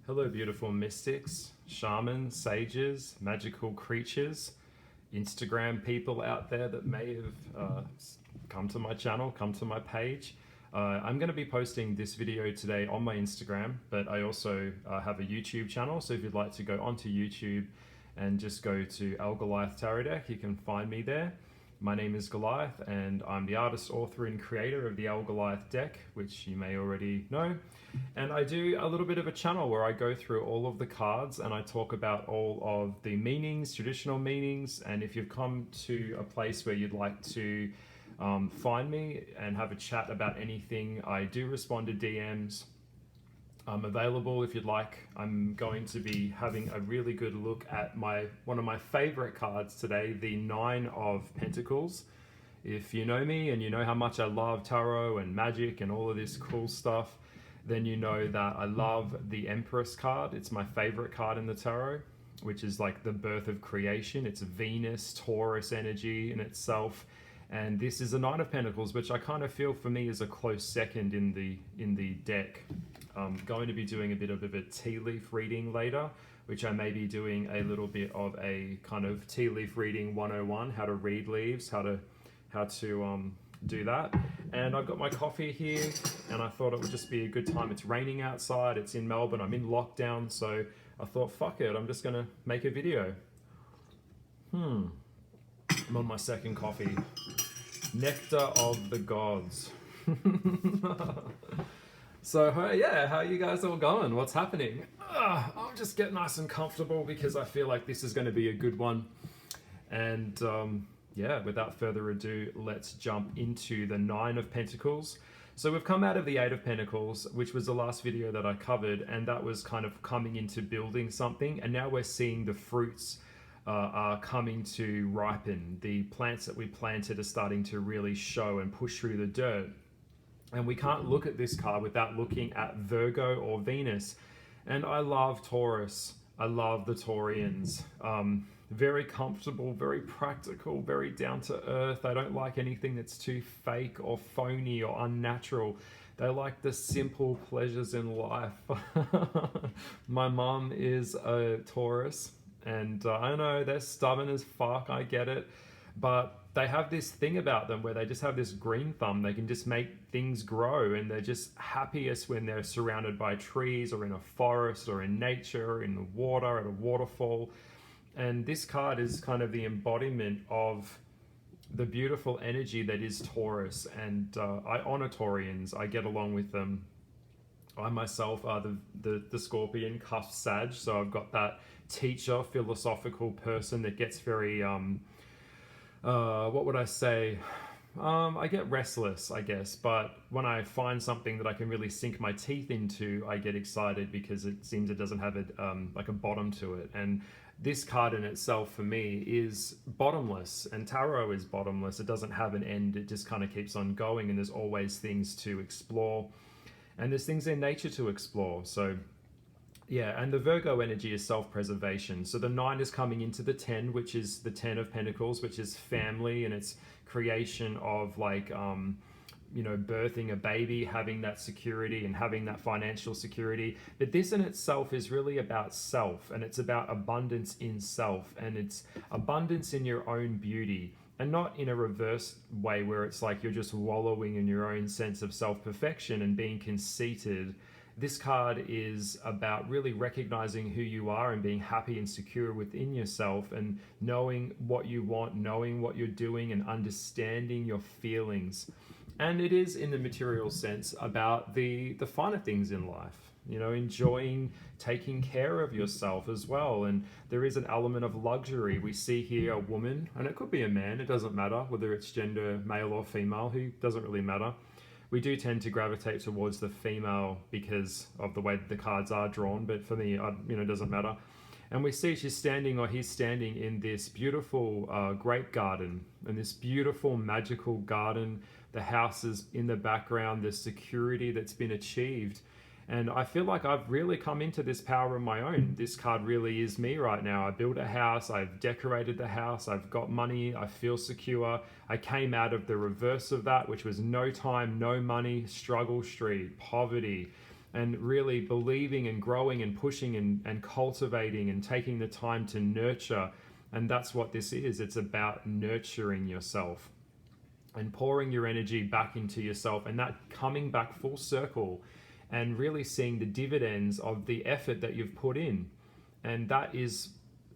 Hello, beautiful mystics, shamans, sages, magical creatures, Instagram people out there that may have come to my channel, come to my page. I'm going to be posting this video today on my Instagram, but I also have a YouTube channel. So if you'd like to go onto YouTube and just go to El Goliath Tarot Deck, you can find me there. My name is Goliath, and I'm the artist, author, and creator of the El Goliath deck, which you may already know. And I do a little bit of a channel where I go through all of the cards and I talk about all of the meanings, traditional meanings. And if you've come to a place where you'd like to find me and have a chat about anything, I do respond to DMs. I'm available if you'd like. I'm going to be having a really good look at one of my favorite cards today, the Nine of Pentacles. If you know me and you know how much I love tarot and magic and all of this cool stuff, then you know that I love the Empress card. It's my favorite card in the tarot, which is like the birth of creation. It's Venus, Taurus energy in itself. And this is a Nine of Pentacles, which I kind of feel for me is a close second in the deck. I'm going to be doing a bit of a tea leaf reading later, which I may be doing a little bit of a kind of tea leaf reading 101, how to read leaves, how to do that. And I've got my coffee here, and I thought it would just be a good time. It's raining outside, it's in Melbourne, I'm in lockdown, so I thought, fuck it, I'm just gonna make a video. I'm on my second coffee. Nectar of the Gods. So yeah, how are you guys all going? What's happening? I'm just getting nice and comfortable because I feel like this is going to be a good one. And yeah, without further ado, let's jump into the Nine of Pentacles. So we've come out of the Eight of Pentacles, which was the last video that I covered, and that was kind of coming into building something. And now we're seeing the fruits are coming to ripen. The plants that we planted are starting to really show and push through the dirt. And we can't look at this card without looking at Virgo or Venus. And I love Taurus. I love the Taurians. Very comfortable, very practical, very down to earth. They don't like anything that's too fake or phony or unnatural. They like the simple pleasures in life. My mom is a Taurus, and I know they're stubborn as fuck, I get it. But they have this thing about them where they just have this green thumb. They can just make things grow, and they're just happiest when they're surrounded by trees or in a forest or in nature or in the water at a waterfall. And this card is kind of the embodiment of the beautiful energy that is Taurus. And I honor Taurians. I get along with them. I myself are the Scorpion, cuff Sag. So I've got that teacher, philosophical person that gets very... what would I say? I get restless, I guess, but when I find something that I can really sink my teeth into, I get excited because it seems it doesn't have like a bottom to it. And this card in itself for me is bottomless, and tarot is bottomless. It doesn't have an end. It just kind of keeps on going, and there's always things to explore, and there's things in nature to explore. So yeah, and the Virgo energy is self-preservation. So the 9 is coming into the 10, which is the 10 of Pentacles, which is family, and it's creation of like, birthing a baby, having that security and having that financial security. But this in itself is really about self, and it's about abundance in self, and it's abundance in your own beauty. And not in a reverse way where it's like you're just wallowing in your own sense of self-perfection and being conceited. This card is about really recognizing who you are and being happy and secure within yourself, and knowing what you want, knowing what you're doing, and understanding your feelings. And it is, in the material sense, about the finer things in life. You know, enjoying taking care of yourself as well. And there is an element of luxury. We see here a woman, and it could be a man, it doesn't matter whether it's gender male or female, who doesn't really matter. We do tend to gravitate towards the female because of the way the cards are drawn, but for me, it doesn't matter. And we see she's standing, or he's standing, in this beautiful grape garden, and this beautiful magical garden. The house is in the background, the security that's been achieved. And I feel like I've really come into this power of my own. This card really is me right now. I built a house, I've decorated the house, I've got money, I feel secure. I came out of the reverse of that, which was no time, no money, struggle street, poverty. and really believing and growing and pushing and cultivating and taking the time to nurture. And that's what this is. It's about nurturing yourself and pouring your energy back into yourself, and that coming back full circle and really seeing the dividends of the effort that you've put in. And that is,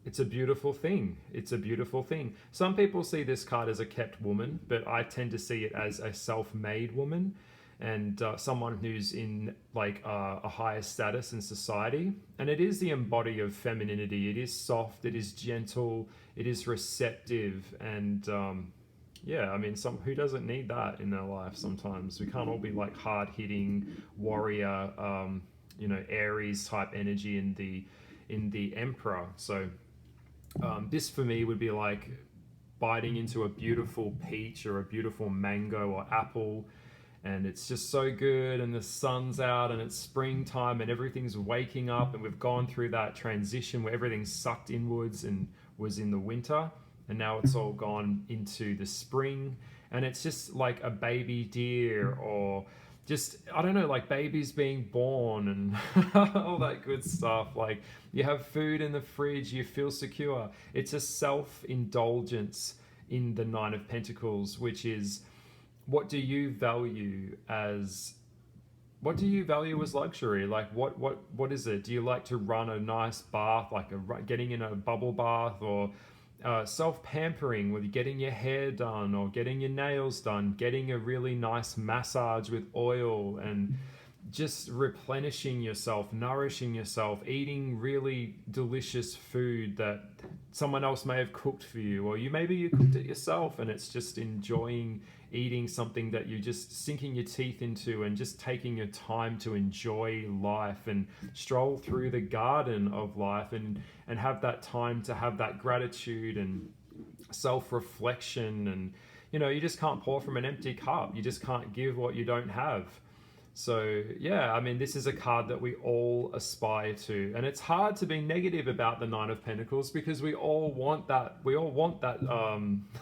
it's a beautiful thing. It's a beautiful thing. Some people see this card as a kept woman, but I tend to see it as a self-made woman, and someone who's in like a higher status in society. And it is the embody of femininity. It is soft, it is gentle, it is receptive, and yeah, I mean, who doesn't need that in their life sometimes? We can't all be like hard-hitting warrior, Aries type energy in the Emperor. So this for me would be like biting into a beautiful peach or a beautiful mango or apple, and it's just so good, and the sun's out and it's springtime and everything's waking up, and we've gone through that transition where everything's sucked inwards and was in the winter, and now it's all gone into the spring, and it's just like a baby deer, or just, I don't know, like babies being born and all that good stuff. Like you have food in the fridge, you feel secure. It's a self-indulgence in the Nine of Pentacles, which is, what do you value as luxury? Like what is it? Do you like to run a nice bath, like getting in a bubble bath, or self-pampering with getting your hair done or getting your nails done, getting a really nice massage with oil, and just replenishing yourself, nourishing yourself, eating really delicious food that someone else may have cooked for you, or maybe you cooked it yourself, and it's just enjoying eating something that you're just sinking your teeth into, and just taking your time to enjoy life and stroll through the garden of life, and have that time to have that gratitude and self-reflection. And you just can't pour from an empty cup. You just can't give what you don't have. So yeah, I mean, this is a card that we all aspire to, and it's hard to be negative about the Nine of Pentacles, because we all want that. We all want that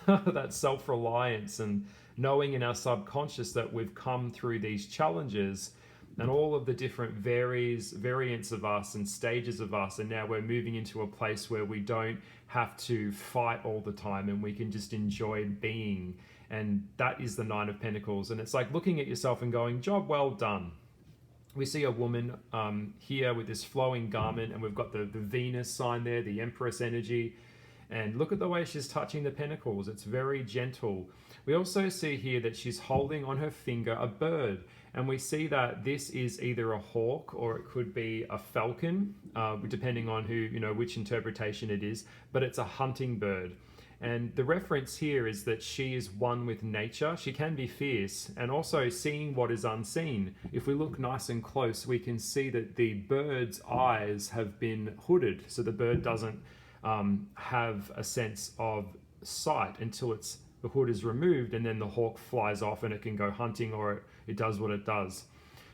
that self-reliance, and knowing in our subconscious that we've come through these challenges and all of the different variants of us and stages of us, and now we're moving into a place where we don't have to fight all the time, and we can just enjoy being. And that is the Nine of Pentacles. And it's like looking at yourself and going, job well done. We see a woman here with this flowing garment, and we've got the Venus sign there, the Empress energy. And look at the way she's touching the pentacles. It's very gentle. We also see here that she's holding on her finger a bird. And we see that this is either a hawk or it could be a falcon, depending on which interpretation it is. But it's a hunting bird. And the reference here is that she is one with nature. She can be fierce, and also seeing what is unseen. If we look nice and close, we can see that the bird's eyes have been hooded, so the bird doesn't have a sense of sight until the hood is removed, and then the hawk flies off and it can go hunting, or it does what it does.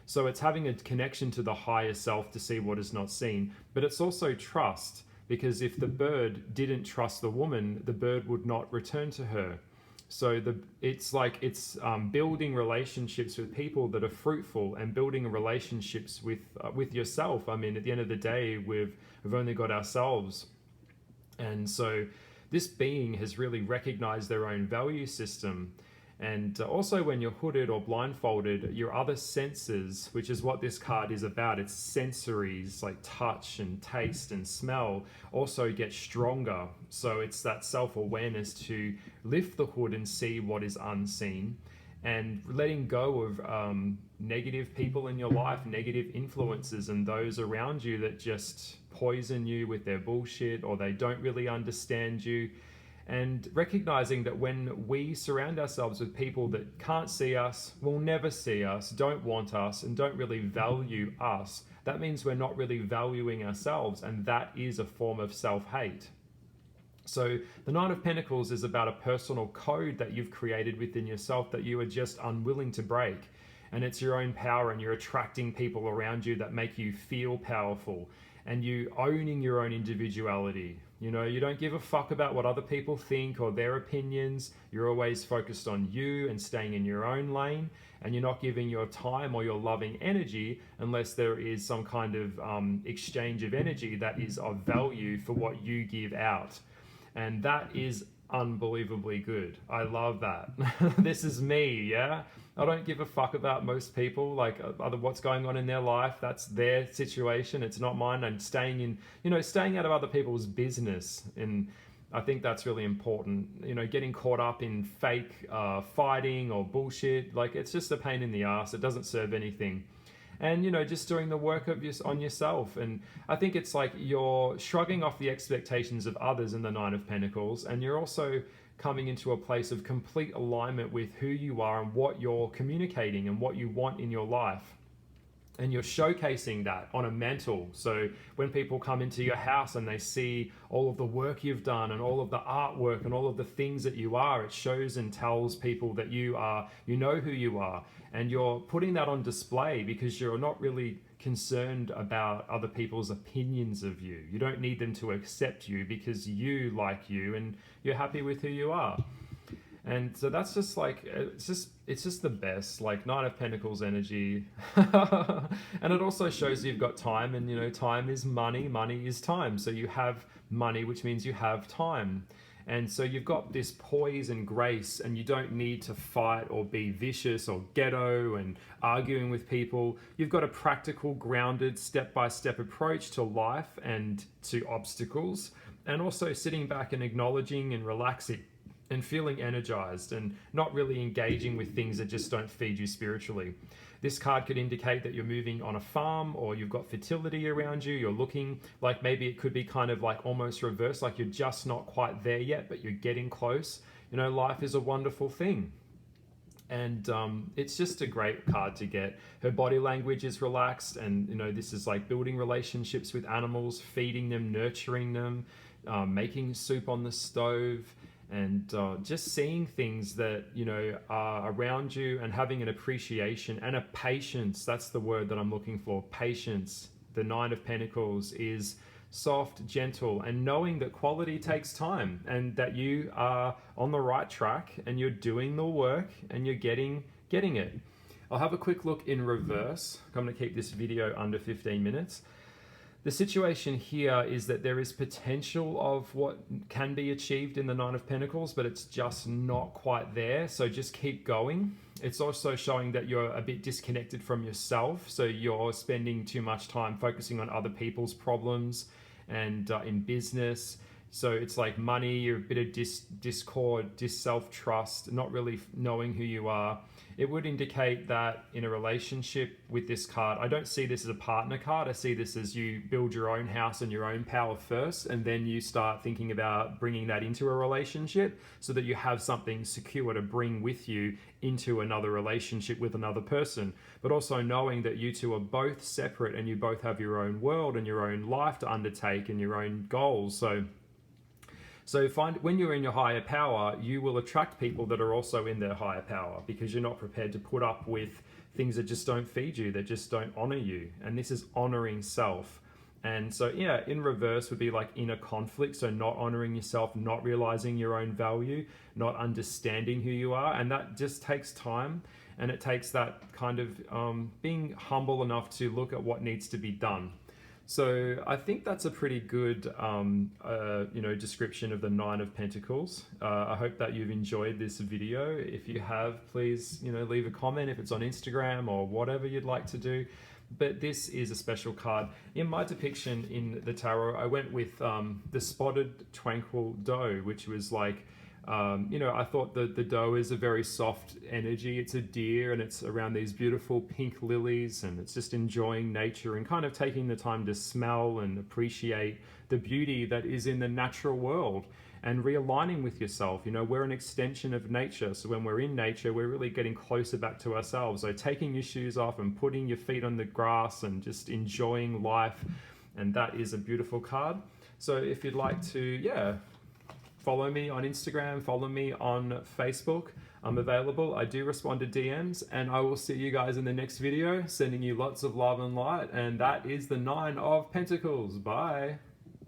So it's having a connection to the higher self to see what is not seen, but it's also trust. Because if the bird didn't trust the woman, the bird would not return to her. So it's building relationships with people that are fruitful, and building relationships with yourself. I mean, at the end of the day, we've only got ourselves. And so this being has really recognized their own value system. And also when you're hooded or blindfolded, your other senses, which is what this card is about, it's sensories like touch and taste and smell, also get stronger. So it's that self-awareness to lift the hood and see what is unseen, and letting go of negative people in your life, negative influences, and those around you that just poison you with their bullshit, or they don't really understand you. And recognizing that when we surround ourselves with people that can't see us, will never see us, don't want us, and don't really value us, that means we're not really valuing ourselves, and that is a form of self-hate. So the Nine of Pentacles is about a personal code that you've created within yourself that you are just unwilling to break. And it's your own power, and you're attracting people around you that make you feel powerful. and you owning your own individuality. You know, you don't give a fuck about what other people think or their opinions. You're always focused on you and staying in your own lane, and you're not giving your time or your loving energy unless there is some kind of exchange of energy that is of value for what you give out. And that is unbelievably good. I love that. This is me, yeah? I don't give a fuck about most people, like what's going on in their life. That's their situation. It's not mine. I'm staying out of other people's business. And I think that's really important. You know, getting caught up in fake fighting or bullshit, like it's just a pain in the ass. It doesn't serve anything. And, you know, just doing the work on yourself. And I think it's like you're shrugging off the expectations of others in the Nine of Pentacles, and you're also coming into a place of complete alignment with who you are and what you're communicating and what you want in your life. And you're showcasing that on a mantle. So when people come into your house and they see all of the work you've done and all of the artwork and all of the things that you are, it shows and tells people that you know who you are. And you're putting that on display because you're not really concerned about other people's opinions of you. You don't need them to accept you because you like you and you're happy with who you are. And so that's just like, it's just the best, like Nine of Pentacles energy. And it also shows you've got time, and you know, time is money, money is time. So you have money, which means you have time. And so you've got this poise and grace, and you don't need to fight or be vicious or ghetto and arguing with people. You've got a practical, grounded, step-by-step approach to life and to obstacles, and also sitting back and acknowledging and relaxing and feeling energized and not really engaging with things that just don't feed you spiritually. This card could indicate that you're moving on a farm, or you've got fertility around you. You're looking like maybe it could be kind of like almost reverse, like you're just not quite there yet, but you're getting close. You know, life is a wonderful thing. And it's just a great card to get. Her body language is relaxed, and you know, this is like building relationships with animals, feeding them, nurturing them, making soup on the stove, and just seeing things that, you know, are around you, and having an appreciation and a patience. That's the word that I'm looking for, patience. The Nine of Pentacles is soft, gentle, and knowing that quality takes time, and that you are on the right track and you're doing the work and you're getting it. I'll have a quick look in reverse. I'm going to keep this video under 15 minutes. The situation here is that there is potential of what can be achieved in the Nine of Pentacles, but it's just not quite there. So just keep going. It's also showing that you're a bit disconnected from yourself. So you're spending too much time focusing on other people's problems and in business. So it's like money, you're a bit of discord, self-trust, not really knowing who you are. It would indicate that in a relationship with this card, I don't see this as a partner card. I see this as you build your own house and your own power first, and then you start thinking about bringing that into a relationship so that you have something secure to bring with you into another relationship with another person. But also knowing that you two are both separate and you both have your own world and your own life to undertake and your own goals. So find when you're in your higher power, you will attract people that are also in their higher power, because you're not prepared to put up with things that just don't feed you, that just don't honor you. And this is honoring self. And so, yeah, in reverse would be like inner conflict. So not honoring yourself, not realizing your own value, not understanding who you are. And that just takes time. And it takes that kind of being humble enough to look at what needs to be done. So I think that's a pretty good, description of the Nine of Pentacles. I hope that you've enjoyed this video. If you have, please, leave a comment if it's on Instagram or whatever you'd like to do. But this is a special card. In my depiction in the tarot, I went with the Spotted Tranquil Doe, which was like, I thought the doe is a very soft energy. It's a deer, and it's around these beautiful pink lilies, and it's just enjoying nature and kind of taking the time to smell and appreciate the beauty that is in the natural world, and realigning with yourself. We're an extension of nature. So when we're in nature, we're really getting closer back to ourselves. So taking your shoes off and putting your feet on the grass and just enjoying life. And that is a beautiful card. So if you'd like to, follow me on Instagram, follow me on Facebook. I'm available. I do respond to DMs, and I will see you guys in the next video, sending you lots of love and light. And that is the Nine of Pentacles. Bye.